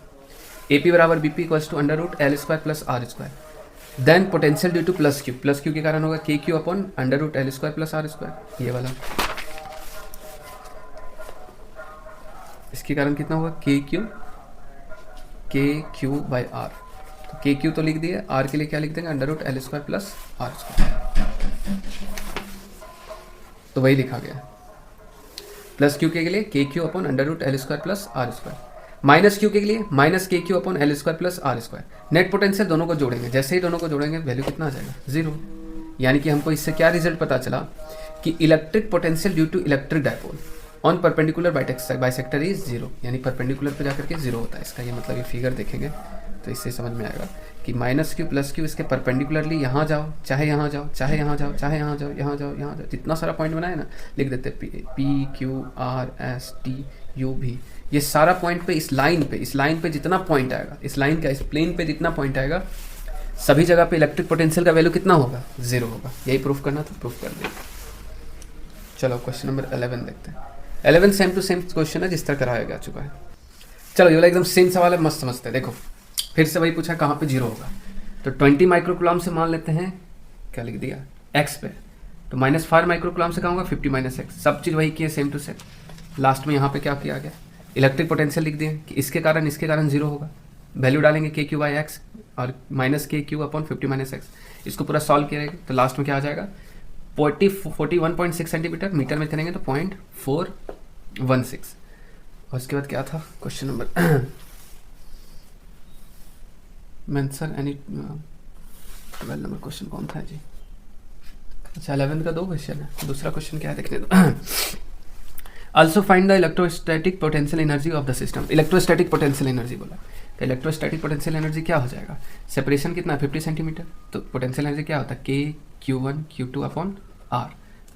Speaker 1: AP = BP = √L² + R²। Then potential due to +Q के कारण होगा KQ/√L² + R², ये वाला। इसके कारण कितना होगा KQ/R। तो KQ तो लिख दिए, R के लिए क्या लिख देंगे √L² + R²। तो वही लिखा गया +Q के लिए KQ/√L² + R², -Q के लिए -KQ/L² + R²। नेट पोटेंशियल दोनों को जोड़ेंगे, जैसे ही दोनों को जोड़ेंगे वैल्यू कितना आ जाएगा 0। यानी कि हमको इससे क्या रिजल्ट पता चला कि electric potential due to electric dipole on perpendicular bisector is 0, यानी परपेंडिकुलर पे जाकर के 0 होता है। इसका ये मतलब ये फिगर देखेंगे तो इससे समझ में आएगा कि -Q +Q इसके परपेंडिकुलरली यहाँ जाओ, चाहे यहाँ जाओ, चाहे यहाँ जाओ, चाहे यहाँ जाओ, यहाँ जाओ, यहाँ जाओ, जितना सारा पॉइंट बनाए ना लिख देते P Q R S T U V। ये सारा पॉइंट पे इस लाइन पे जितना पॉइंट आएगा, इस लाइन का इस प्लेन पे जितना पॉइंट आएगा, सभी जगह पे इलेक्ट्रिक पोटेंशियल का वैल्यू कितना होगा 0 होगा। यही प्रूफ करना था, प्रूफ कर दिया। चलो क्वेश्चन नंबर 11 देखते हैं। 11 सेम टू सेम क्वेश्चन है जिस तरह कराया जा चुका है। चलो ये वाला एकदम सेम सवाल है, मस्त समझते हैं। देखो फिर से वही पूछा कहाँ पे 0 होगा, तो 20 माइक्रोकूलम से मान लेते हैं क्या लिख दिया x पे, तो -5 माइक्रोकुलाम से क्या होगा 50 माइनस एक्स, सब चीज़ वही की है सेम टू सेम। लास्ट में यहाँ पे क्या किया गया, इलेक्ट्रिक पोटेंशियल लिख दिए कि इसके कारण जीरो होगा, वैल्यू डालेंगे के क्यू बाई एक्स और माइनस के क्यू अपॉन 50 माइनस एक्स, इसको पूरा सॉल्व किया जाएगा तो लास्ट में क्या आ जाएगा 41.6 सेंटीमीटर, मीटर में करेंगे तो 0.416। और उसके बाद क्या था question number mention any 12 number question कौन था जी? अच्छा 11 का 2 क्वेश्चन है, दूसरा क्वेश्चन क्या है देखने दो। Also find the electrostatic potential energy of the system. Electrostatic potential energy बोला तो इलेक्ट्रोस्टैटिक पोटेंशियल एनर्जी क्या हो जाएगा, सेपरेशन कितना 50 सेंटीमीटर, तो पोटेंशियल एनर्जी क्या होता है के Q1 Q2 अपॉन R,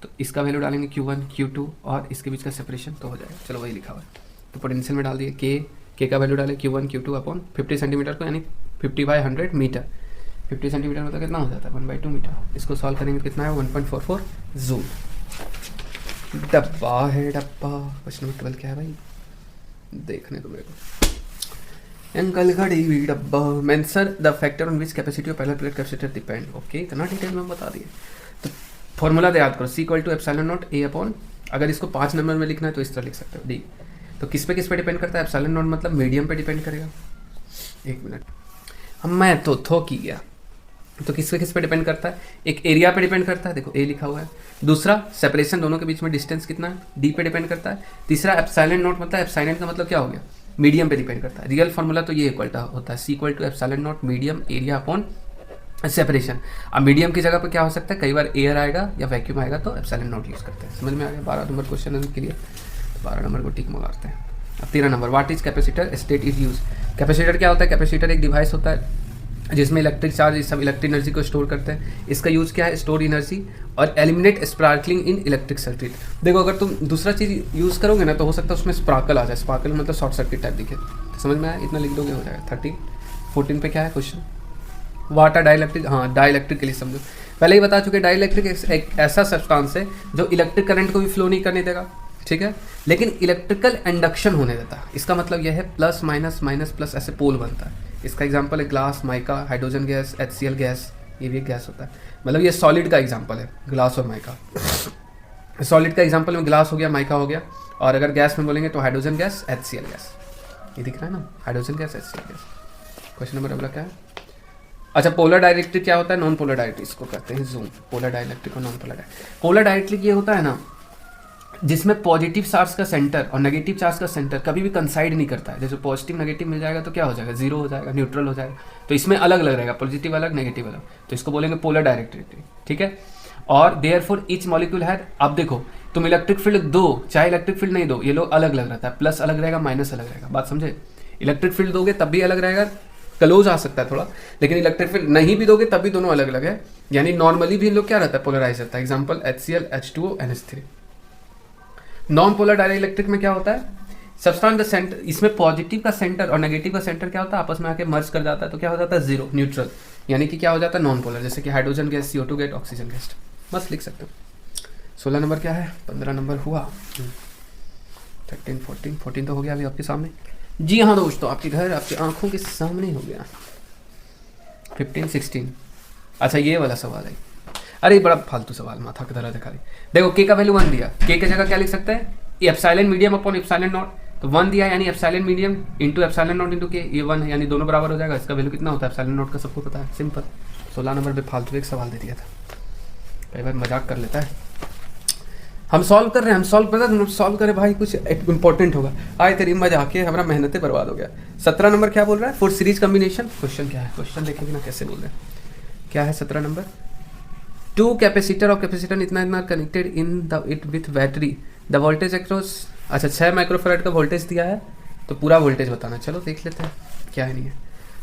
Speaker 1: तो इसका वैल्यू डालेंगे Q1 Q2 और इसके बीच का सेपरेशन तो हो जाएगा, चलो वही लिखा हुआ है। तो पोटेंशियल में डाल दिए के का वैल्यू डाले Q1 Q2 अपॉन 50 सेंटीमीटर को, यानी 50/100 मीटर, 50 सेंटीमीटर मतलब कितना हो जाता है 1/2 मीटर। इसको सॉल्व करेंगे तो कितना है 1.44 जूल। डब्बा है डब्बा। क्वेश्चन नंबर 12 क्या है भाई, देखने दो मेरे को। अंकल घड़ी हुई डब्बा। Mention the factor on which capacity of parallel plate capacitor depend. Okay, इतना डिटेल में बता दिए। तो फॉर्मूला याद करो, C = epsilon naught A upon, अगर इसको 5 नंबर में लिखना है तो इस तरह लिख सकते हो डी। तो किस पे डिपेंड करता है, एप्सिलॉन नॉट मतलब मीडियम पे डिपेंड करेगा। एक मिनट, हम मैं तो थोक ही गया। तो किस पे डिपेंड करता है, एक एरिया पे डिपेंड करता है, देखो ए लिखा हुआ है। दूसरा सेपरेशन दोनों के बीच में डिस्टेंस कितना है, डी पे डिपेंड करता है। तीसरा एप्सिलॉन नॉट मतलब एप्सिलॉन का मतलब क्या हो गया, मीडियम पे डिपेंड करता है। रियल फार्मूला तो ये इक्वल होता है C = epsilon not medium area upon separation. अब मीडियम की जगह पर क्या हो सकता है, कई बार एयर आएगा या वैक्यूम आएगा तो एप्सिलॉन नॉट यूज करते हैं। समझ में आ गया। 12 नंबर क्वेश्चन है के लिए, 12 नंबर को टिक मारते हैं। अब 13 number, what is capacitor, state is use. Capacitor क्या होता है, कैपेसिटर एक डिवाइस होता है जिसमें इलेक्ट्रिक चार्ज सब इलेक्ट्रिक एनर्जी को स्टोर करते हैं। इसका यूज़ क्या है, स्टोर एनर्जी और एलिमिनेट स्पार्कलिंग इन इलेक्ट्रिक सर्किट। देखो अगर तुम दूसरा चीज़ यूज़ करोगे ना तो हो सकता है उसमें स्पार्कल आ जाए, स्पार्कल मतलब शॉर्ट सर्किट टाइप दिखे। तो समझ में आया, इतना लिख दोगे हो जाएगा। 14 पे क्या है क्वेश्चन, वाट आर डाइलेक्ट्रिक। हाँ, डाइलेक्ट्रिक के लिए समझो, पहले ही बता चुके डाइलेक्ट्रिक एक ऐसा सब्सटेंस है जो इलेक्ट्रिक करंट को भी फ्लो नहीं करने देगा, ठीक है, लेकिन इलेक्ट्रिकल इंडक्शन होने देता है। इसका मतलब यह है प्लस माइनस माइनस प्लस ऐसे पोल बनता है। इसका एग्जांपल है glass, mica, hydrogen gas, HCl gas, ये भी एक गैस होता है। मतलब ये सॉलिड का एग्जांपल है, ग्लास और माइका। सॉलिड का एग्जांपल में ग्लास हो गया, माइका हो गया, और अगर गैस में बोलेंगे तो हाइड्रोजन गैस, HCl गैस। ये दिख रहा है ना, hydrogen gas, HCl gas. Question number अगला क्या है, अच्छा पोलर डाइलेक्ट्रिक क्या होता है, नॉन पोलर डाइलेक्ट्रिक इसको कहते हैं जूम। पोलर डाइलेक्ट्रिक और non polar dielectric. Polar dielectric ये होता है ना जिसमें पॉजिटिव चार्ज का सेंटर और नेगेटिव चार्ज का सेंटर कभी भी कंसाइड नहीं करता है। जैसे पॉजिटिव नेगेटिव मिल जाएगा तो क्या हो जाएगा, जीरो हो जाएगा, न्यूट्रल हो जाएगा। तो इसमें अलग अलग रहेगा, पॉजिटिव अलग, नेगेटिव अलग, तो इसको बोलेंगे पोलर डाइलेक्ट्रिक, ठीक है। और देयरफॉर ईच मॉलिक्यूल हैड, अब देखो तुम इलेक्ट्रिक फील्ड दो चाहे इलेक्ट्रिक फील्ड नहीं दो, ये लोग अलग अलग रहता है, प्लस अलग रहेगा, माइनस अलग रहेगा। बात समझे, इलेक्ट्रिक फील्ड दोगे तब भी अलग रहेगा, क्लोज आ सकता है थोड़ा, लेकिन इलेक्ट्रिक फील्ड नहीं भी दोगे तब भी दोनों अलग अलग है। यानी नॉर्मली भी इन लोग क्या रहता है, पोलराइज रहता है। Example HCl, H2O, NH3। Non polar dielectric में क्या होता है, सब्सटेंस द सेंटर, इसमें पॉजिटिव का सेंटर और नेगेटिव का सेंटर क्या होता है, आपस में आके मर्ज कर जाता है, तो क्या हो जाता है, जीरो, न्यूट्रल। यानी कि क्या हो जाता है, नॉन पोलर। जैसे कि hydrogen gas, CO2 gas, oxygen gas, बस लिख सकते हो। 16 नंबर क्या है, 15 नंबर हुआ। 13, 14 तो हो गया अभी आपके सामने। जी हाँ दोस्तों, आपके घर आपकी आंखों के सामने हो गया। 15, 16। अच्छा ये वाला सवाल है, अरे बड़ा फालतू सवाल, माथा की तरह दिखा दी। देखो के का वैल्यू 1 दिया, के की जगह क्या लिख सकते हैं, epsilon medium upon epsilon not. तो 1 दिया यानी epsilon medium into epsilon not into के, ये 1 है यानी दोनों बराबर हो जाएगा। इसका वैल्यू कितना होता है, एप्सिलॉन नॉट का सबको पता है, सिंपल। 16 नंबर पे फालतू एक सवाल दे दिया था, कई बार मजाक कर लेता है। हम सॉल्व कर रहे हैं, हम सॉल्व कर रहे हैं, सॉल्व करें भाई, कुछ इंपॉर्टेंट होगा। आए तेरी मजाक के हमारा मेहनतें बर्बाद हो गया। 17 नंबर क्या बोल रहा है, फॉर सीरीज कॉम्बिनेशन। क्वेश्चन क्या है, क्वेश्चन देखेंगे ना कैसे बोल रहे हैं, क्या है 17 नंबर, 2 कैपेसिटर और कैपेसिटर इतना connected in the it with battery, the voltage across. अच्छा 6 माइक्रोफैराड का वोल्टेज दिया है, तो पूरा वोल्टेज बताना। चलो देख लेते हैं क्या है, नहीं है।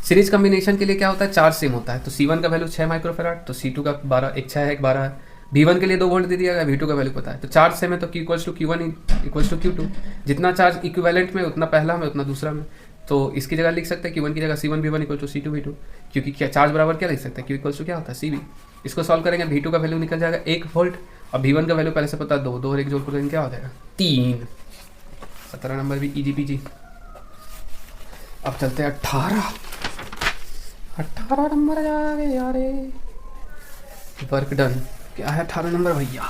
Speaker 1: सीरीज कॉम्बिनेशन के लिए क्या होता है, चार्ज सेम होता है। तो C1 का वैल्यू 6 माइक्रोफैराड, तो C2 का 12, एक 6 है एक 12 है। V1 के लिए 2 वोल्ट दे दिया गया, V2 का वैल्यू पता है। तो चार्ज सेम है तो Q = Q1 = Q2। जितना चार्ज इक्विवेलेंट में उतना पहला में उतना दूसरा में। तो इसकी जगह लिख सकते हैं Q1 की जगह C1 V1 = C2 V2, क्योंकि क्या चार्ज बराबर क्या लिख सकते हैं, Q = क्या होता है CV। इसको सॉल्व करेंगे, V2 का वैल्यू निकल जाएगा 1 वोल्ट और V1 का वैल्यू पहले से पता है 2 और 1 जोड़ करेंगे क्या हो जाएगा 3। 17 नंबर भी इजी पीजी। अब चलते हैं 18 नंबर आ गए यार। Work done. क्या है 18 नंबर भैया?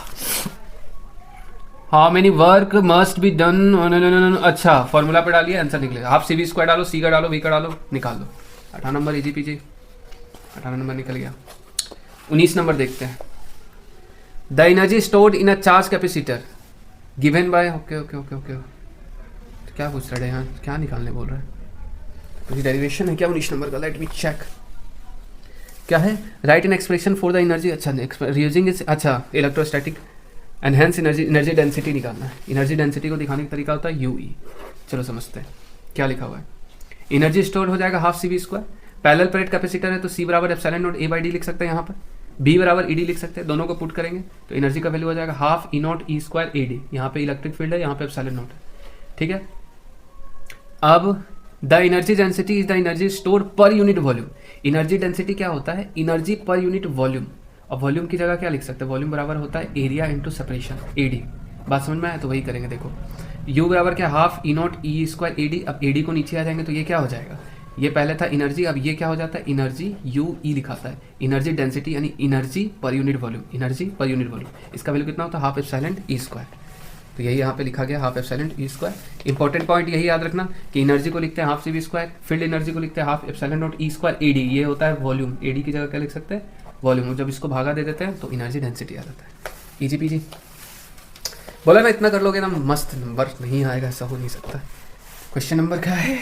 Speaker 1: How many work must be done. अच्छा, फॉर्मूला पे डालिए आंसर निकलेगा। आप सी वी स्क्वायर डालो, सी का डालो, वी का डालो, निकाल दो। 18 नंबर इजी पीजी, 18 नंबर निकल गया। 19 नंबर देखते हैं। The energy stored in a charge capacitor given by, okay okay okay okay, क्या पूछ रहे हैं यहाँ, क्या निकालने बोल रहे हैं? कुछ डेरिवेशन है क्या 19 नंबर का? Let me check. क्या है? Write an expression for the energy, अच्छा यूजिंग इज, अच्छा इलेक्ट्रोस्टैटिक एनहेंस एनर्जी डेंसिटी निकालना है। एनर्जी डेंसिटी को दिखाने का तरीका होता है यूई। चलो समझते हैं क्या लिखा हुआ है। एनर्जी स्टोर हो जाएगा half C V square. Parallel plate capacitor है तो सी बराबर epsilon naught A by D लिख सकते हैं, यहाँ पर बी बराबर ई डी लिख सकते हैं। दोनों को पुट करेंगे तो एनर्जी का वैल्यू हो जाएगा half E not E square A D. यहाँ पे इलेक्ट्रिक फील्ड है, यहाँ पे एप्सिलॉन नॉट है, ठीक है। अब the energy density is the energy store पर यूनिट वॉल्यूम। एनर्जी डेंसिटी क्या होता है? Energy per unit volume. और वॉल्यूम की जगह क्या लिख सकते हैं? वॉल्यूम बराबर होता है area into separation, A D. बात समझ में आया? तो वही करेंगे। देखो यू बराबर क्या, half E not E square A D. अब ए डी को नीचे आ जाएंगे तो ये क्या हो जाएगा? ये पहले था एनर्जी, अब ये क्या हो जाता है? एनर्जी यू ई दिखाता है। एनर्जी डेंसिटी यानी energy per unit volume, energy per unit volume. इसका वैल्यू कितना होता है? Half epsilon E square. तो यही यहाँ पे लिखा गया, half epsilon E square. Important point यही याद रखना कि एनर्जी को लिखते हैं half C V square, field energy को लिखते हैं half epsilon naught E square A D. ये होता है वॉल्यूम, ए डी की जगह क्या लिख सकते हैं? वॉल्यूम। जब इसको भागा दे देते हैं तो एनर्जी डेंसिटी आ जाता है। ईजी पीजी बोला ना, इतना कर लोगे ना मस्त नंबर नहीं आएगा, ऐसा हो नहीं सकता। क्वेश्चन नंबर क्या है?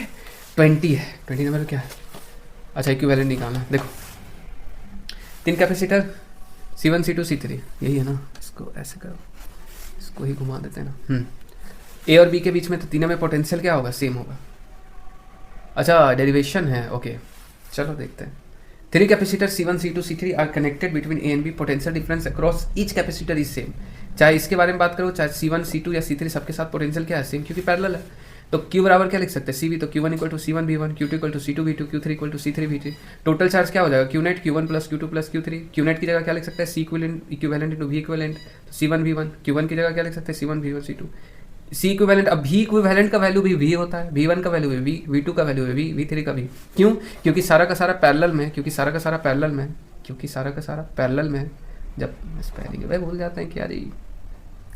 Speaker 1: 20 है। 20 नंबर क्या है? अच्छा इक्विवेलेंट निकालना है। देखो 3 कैपेसिटर C1 C2 C3, यही है ना। इसको ऐसे करो, इसको ही घुमा देते हैं ना। ए और बी के बीच में तो तीनों में पोटेंशियल क्या होगा? सेम होगा। अच्छा डेरिवेशन है, ओके चलो देखते हैं। 3 capacitor C1 C2 C3 are connected between A and B. Potential difference across each capacitor is same. चाहे इसके बारे में बात करो, चाहे C1 C2 या C3, सबके साथ पोटेंशियल क्या है? सेम, क्योंकि पैरेलल है। तो Q बराबर क्या लिख सकते हैं? CV। तो Q1 equal to C1 V1, Q2 equal to C2 V2, Q3 equal to C3 V3। Total charge क्या हो जाएगा? Q net Q1 plus Q2 plus Q3। Q net की जगह क्या लिख सकते हैं? C equivalent into V equivalent. तो C1 V1, Q1 की जगह क्या लिख सकते हैं? C1 V1 C2। C equivalent, अब V इक्विवेलेंट का वैल्यू भी V होता है। V1 का वैल्यू है V, V2 का वैल्यू है V, V3 का V। क्यों? क्योंकि सारा का सारा पैरेलल में, क्योंकि सारा का सारा पैरेलल में, क्योंकि सारा का सारा पैरेलल में। जब स्पेलिंग भाई भूल जाते हैं कि यार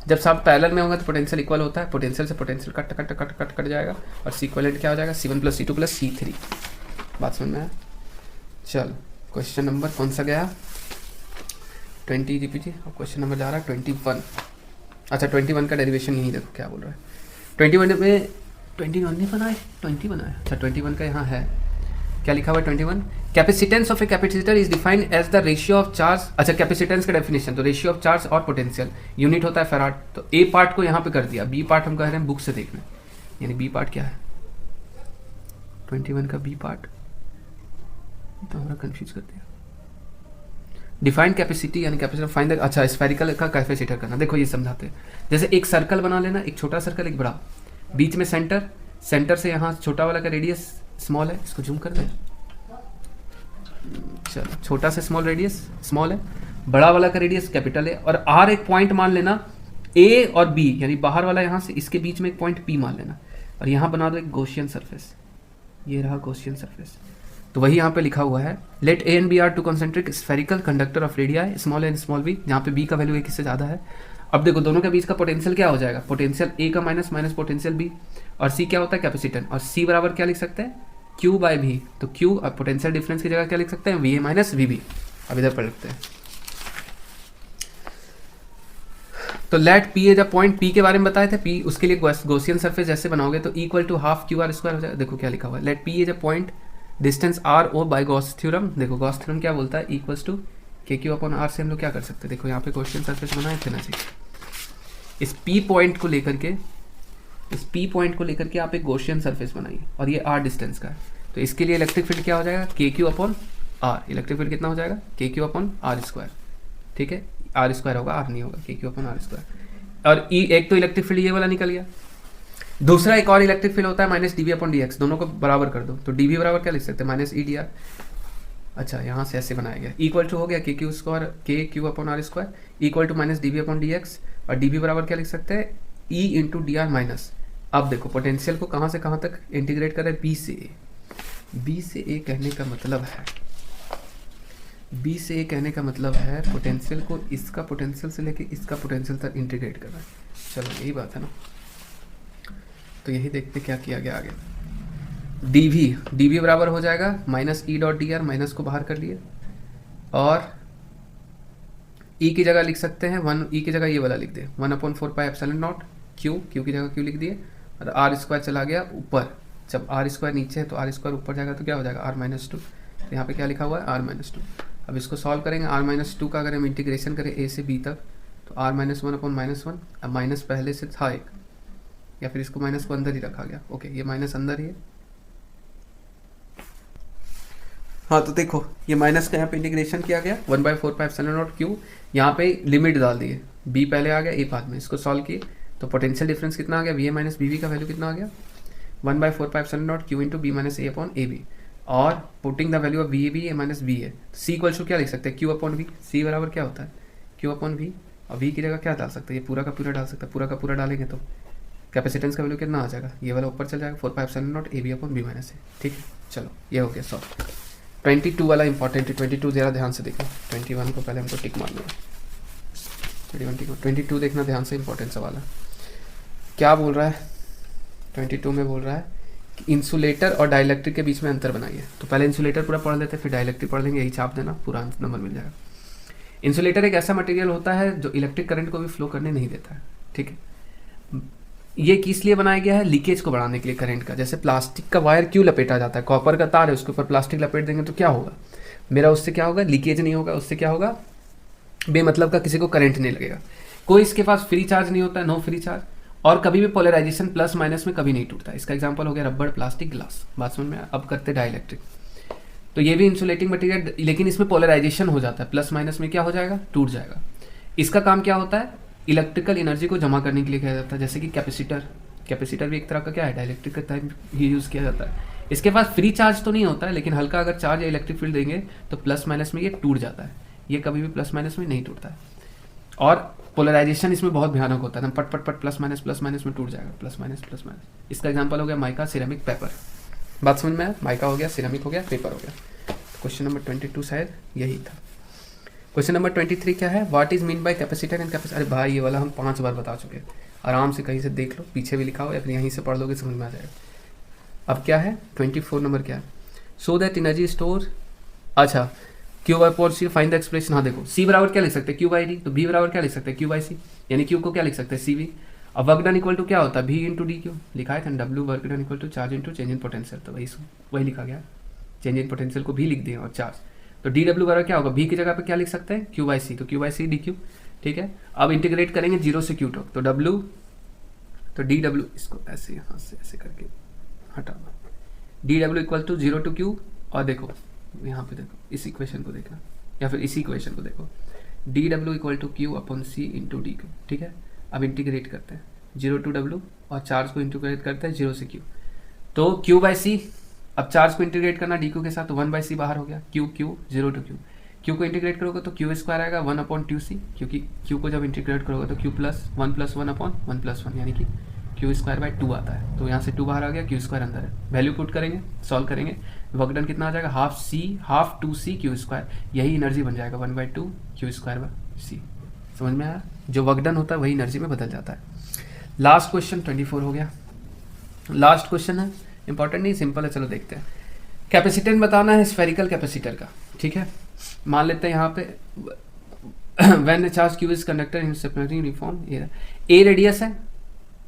Speaker 1: जब सब पैरेलल में होगा तो पोटेंशियल इक्वल होता है। पोटेंशियल से potential cut cut cut cut cut जाएगा और C इक्विवेलेंट क्या हो जाएगा? C1 plus C2 plus C3। बात समझ में आया? चल क्वेश्चन नंबर कौन सा गया? 20 जीपीजी। और क्वेश्चन नंबर जा रहा है 21। अच्छा 21 का डेरिवेशन यही देखो क्या बोल रहा है। 21 में 21 नहीं बनाए, 20 बनाया। अच्छा 21 का यहाँ है, क्या लिखा हुआ है? 21 capacitance of a capacitor is defined as the ratio of charge. अच्छा कैपेसिटेंस का डेफिनेशन, तो रेशियो ऑफ चार्ज और पोटेंशियल, यूनिट होता है फैराड। तो ए पार्ट को यहाँ पे कर दिया, बी पार्ट हम कह रहे हैं बुक से देखना। यानी बी पार्ट क्या है? 21 का बी पार्ट तो हमारा कंफ्यूज कर दिया। डिफाइंड कैपेसिटी यानी कैपेसिटर फाइंड द, अच्छा स्फेरिकल का कैपेसिटर करना। देखो ये समझाते हैं। जैसे एक सर्कल बना लेना, एक छोटा सर्कल एक बड़ा, बीच में सेंटर, सेंटर से यहाँ छोटा वाला का रेडियस स्मॉल है, इसको जूम कर दें। चलो छोटा से स्मॉल रेडियस स्मॉल है, बड़ा वाला का रेडियस कैपिटल है। और आर एक पॉइंट मान लेना, ए और बी यानी बाहर वाला यहाँ से इसके बीच में एक पॉइंट पी मान लेना। और यहाँ बना दो एक गॉसियन सरफेस, ये रहा गॉसियन सरफेस। तो वही यहाँ पे लिखा हुआ है, let A and B are two concentric spherical conductor of radii small and small B, जहाँ पे बी का वैल्यू एक इससे ज़्यादा है। अब देखो दोनों के बीच का पोटेंशियल क्या हो जाएगा? पोटेंशियल ए का माइनस माइनस पोटेंशियल बी, और सी क्या होता है? कैपेसिटेंस। और सी बराबर क्या लिख सकते हैं? Q बाई भी। तो Q और पोटेंशियल डिफरेंस की जगह क्या लिख सकते हैं? VA minus VB। अब इधर पढ़ लेते हैं। तो let P as a point, P के बारे में बताए थे। P उसके लिए गॉसियन सरफेस जैसे बनाओगे तो equal to half QR square हो जाएगा। देखो क्या लिखा हुआ है, let P as a point distance RO by Gauss theorem. देखो गॉस थ्योरम क्या बोलता है? Equals to KQ upon R से हम लोग क्या कर सकते हैं? देखो यहाँ पे गॉसियन सरफेस बनाए थे ना जी। इस P पॉइंट को लेकर के, इस P पॉइंट को लेकर के आप एक गॉसियन सरफेस बनाइए और ये R डिस्टेंस का है। तो इसके लिए इलेक्ट्रिक फील्ड क्या हो जाएगा? KQ upon R। Electric field कितना हो जाएगा? KQ upon R square. ठीक है, R स्क्वायर होगा, R नहीं होगा, KQ अपॉन R स्क्वायर। और E एक तो इलेक्ट्रिक फील्ड ये वाला निकल गया। दूसरा एक और इलेक्ट्रिक फील्ड होता है माइनस DB अपॉन DX। दोनों को बराबर कर दो तो DB बराबर क्या लिख सकते हैं? Minus EDR। अच्छा यहाँ से ऐसे बनाया गया, इक्वल टू हो गया KQ square KQ upon R square equal to minus DB upon DX। और DB बराबर क्या लिख सकते हैं? E into DR minus. अब देखो पोटेंशियल को कहाँ से कहाँ तक इंटीग्रेट कर रहे हैं? B से A। B से A कहने का मतलब है बी से ए कहने का मतलब है पोटेंशियल को इसका पोटेंशियल से लेके इसका पोटेंशियल तक इंटीग्रेट करना है। चलो यही बात है ना, तो यही देखते क्या किया गया आगे। डी वी बराबर हो जाएगा minus E dot D R, minus को बाहर कर लिए, और ई की जगह लिख सकते हैं वन, ई की जगह ये वाला लिख दे 1/4πε0 क्यू की जगह क्यू लिख दिए, और आर स्क्वायर चला गया ऊपर। जब आर स्क्वायर नीचे है तो आर स्क्वायर ऊपर जाएगा तो क्या हो जाएगा r-2। तो यहाँ पे क्या लिखा हुआ है r-2। अब इसको सॉल्व करेंगे, r-2 का अगर हम इंटीग्रेशन करें a से b तक तो r-1/-1। अब माइनस पहले से था एक, या फिर इसको माइनस को अंदर ही रखा गया। ओके, ये माइनस अंदर ही है। हाँ तो देखो ये माइनस का यहाँ पे इंटीग्रेशन किया गया 1/4πε0 क्यू, यहाँ पे लिमिट डाल दिए, b पहले आ गया a बाद में। इसको सॉल्व किए तो पोटेंशियल डिफरेंस कितना आ गया, V A minus B V का वैल्यू कितना आ गया 1/4πε0 q into B minus A upon A B, और putting the value of V A B A minus B A. C equals to क्या लिख सकते हैं, क्यू अपॉन वी। सी बराबर क्या होता है, क्यू अपॉन वी, और वी की जगह क्या डाल सकते हैं, ये पूरा का पूरा डाल सकते हैं। पूरा का पूरा डालेंगे तो कैपेसिटेंस का वैल्यू कितना आ जाएगा, ये वाला ऊपर चल जाएगा 4πε0 A B upon B minus A. ठीक है, चलो ये हो गया सॉल्व। 22 वाला इंपॉर्टेंट है, 22 ज़रा ध्यान से देखना। 21 को पहले हमको टिक मारना है, 22 देखना ध्यान से, इंपॉर्टेंट सवाल है। क्या बोल रहा है 22 में, बोल रहा है कि इंसुलेटर और डाइलेक्ट्रिक के बीच में अंतर बनाइए। तो पहले इंसुलेटर पूरा पढ़ लेते हैं, फिर डाइलेक्ट्रिक पढ़ लेंगे, यही छाप देना, पूरा नंबर मिल जाएगा। इंसुलेटर एक ऐसा मटेरियल होता है जो इलेक्ट्रिक करंट को भी फ्लो करने नहीं देता है। ठीक है, ये किस लिए बनाया गया है, लीकेज को बढ़ाने के लिए करंट का। जैसे प्लास्टिक का वायर क्यों लपेटा जाता है, कॉपर का तार है उसके ऊपर प्लास्टिक लपेट देंगे तो क्या होगा मेरा, उससे क्या होगा, लीकेज नहीं होगा, उससे क्या होगा, बेमतलब का किसी को करंट नहीं लगेगा। कोई इसके पास फ्री चार्ज नहीं होता है, नो फ्री चार्ज, और कभी भी पोलराइजेशन प्लस माइनस में कभी नहीं टूटता। इसका एग्जांपल हो गया रबड़, प्लास्टिक, ग्लास। बात समझ में। अब करते डाइलेक्ट्रिक, तो ये भी इंसुलेटिंग मटेरियल, लेकिन इसमें पोलराइजेशन हो जाता है, प्लस माइनस में क्या हो जाएगा, टूट जाएगा। इसका काम क्या होता है, इलेक्ट्रिकल एनर्जी को जमा करने के लिए किया जाता है। जैसे कि कैपेसिटर भी एक तरह का क्या है, डाइलेक्ट्रिक का टाइप ही यूज़ किया जाता है। इसके पास फ्री चार्ज तो नहीं होता है, लेकिन हल्का अगर चार्ज या इलेक्ट्रिक फील्ड देंगे तो प्लस माइनस में ये टूट जाता है। ये कभी भी प्लस माइनस में नहीं टूटता है। और पोलराइजेशन इसमें बहुत भयानक होता है, पट पट पट प्लस माइनस में टूट जाएगा, प्लस माइनस। इसका एग्जांपल हो गया माइका, सिरेमिक, पेपर। बात समझ में आया, माइका हो गया, सिरेमिक हो गया, पेपर हो गया। क्वेश्चन नंबर 22 शायद यही था। क्वेश्चन नंबर 23 क्या है, what is mean by capacitor and capacitor. अरे भाई ये वाला हम 5 बार बता चुके हैं, आराम से कहीं से देख लो, पीछे भी लिखा हो या फिर यहीं से पढ़ लोगे, समझ में आ जाएगा। अब क्या है 24 नंबर क्या है, सो दैट एनर्जी स्टोर, अच्छा Q by four C, find the expression. हाँ देखो, सी बराबर क्या लिख सकते हैं, क्यू बाई डी, तो बी बराबर क्या लिख सकते हैं, क्यू बाई सी, यानी क्यू को क्या लिख सकते हैं, सी वी। अब वर्क डन इक्वल टू क्या होता है, भी इंटू डी क्यू लिखा है था, W work done equal to charge into change in potential, तो वही लिखा गया, चेंज इन पोटेंशियल को भी लिख दिए और चार्ज। तो डी डब्ल्यू बराबर क्या होगा, भी की जगह पे क्या लिख सकते हैं, क्यू बाई सी, तो Q by C D Q. ठीक है, अब इंटीग्रेट करेंगे 0 से क्यू तक, तो डब्ल्यू, तो डी डब्ल्यू, इसको ऐसे यहाँ से ऐसे करके हटा दो, D W equal to 0 to Q. और देखो यहाँ पे देखो, इस इक्वेशन को देखना, या फिर इसी इक्वेशन को देखो, D W equal to Q upon C into D Q. ठीक है, अब इंटीग्रेट करते हैं 0 टू डब्ल्यू, और चार्ज को इंटीग्रेट करते हैं 0 से क्यू, तो क्यू बाई सी। अब चार्ज को इंटीग्रेट करना डी क्यू के साथ, तो 1 बाई सी बाहर हो गया, क्यू 0 टू क्यू। क्यू को इंटीग्रेट करोगे तो क्यू स्क्वायर आएगा 1 अपॉन 2c, क्योंकि क्यू को जब इंटीग्रेट करोगे तो क्यू प्लस 1 अपॉन 1+1, यानी कि क्यू स्क्वायर बाई 2 आता है। तो यहाँ से 2 बाहर आ गया, क्यू स्क्वायर अंदर है, वैल्यू पुट करेंगे, सॉल्व करेंगे, वर्क डन कितना आ जाएगा, हाफ 2c क्यू स्क्वायर, यही एनर्जी बन जाएगा 1/2 क्यू स्क्वायर बाई सी। समझ में आया, जो वर्क डन होता है वही एनर्जी में बदल जाता है। लास्ट क्वेश्चन 24 हो गया, लास्ट क्वेश्चन है, इंपॉर्टेंट नहीं, सिंपल है, चलो देखते हैं। कैपेसिटेंस बताना है स्फेरिकल कैपेसिटर का। ठीक है, मान लेते हैं यहाँ पे when charge Q is conductor in separating uniform, A radius है,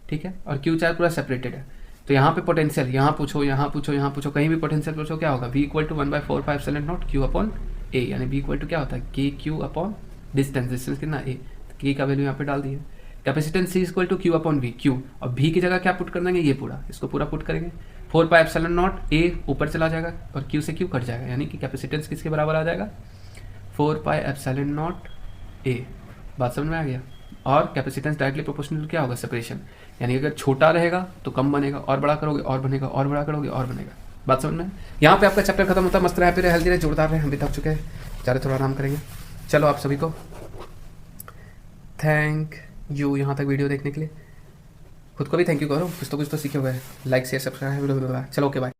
Speaker 1: ठीक है, और क्यू चार्ज पूरा सेपरेटेड है। तो यहाँ पे पोटेंशियल, यहाँ पूछो, यहाँ पूछो, यहाँ पूछो, कहीं भी पोटेंशियल पूछो, क्या होगा, v equal to 1/4πε0 q upon a, यानी v इक्वल टू क्या होता है, के क्यू अपॉन डिस्टेंस कितना a, के का वैल्यू यहाँ पे डाल दिए। Capacitance c equal to Q upon V, q, और v की जगह क्या पुट कर देंगे, ये पूरा, इसको पूरा पुट करेंगे, 4πε0 a ऊपर चला जाएगा और q से q कट जाएगा, यानी कि कैपेसिटेंस किसके बराबर आ जाएगा, 4πε0 a। बात समझ में आ गया। और कैपेसिटेंस डायरेक्टली प्रोपोर्शनल क्या होगा, सेपरेशन, यानी अगर छोटा रहेगा तो कम बनेगा, और बड़ा करोगे और बनेगा, और बड़ा करोगे और बनेगा। बात समझ में। यहाँ पे आपका चैप्टर खत्म होता है। मस्त रहे, फिर हेल्दी रहे, जोरदार रहे, हम भी थक चुके हैं, चलो थोड़ा आराम करेंगे। चलो आप सभी को थैंक यू यहाँ तक वीडियो देखने के लिए, खुद को भी थैंक यू करो, कुछ तो सीखे हुए हैं। लाइक शेयर सब्सक्राइब, चलो ओके बाय।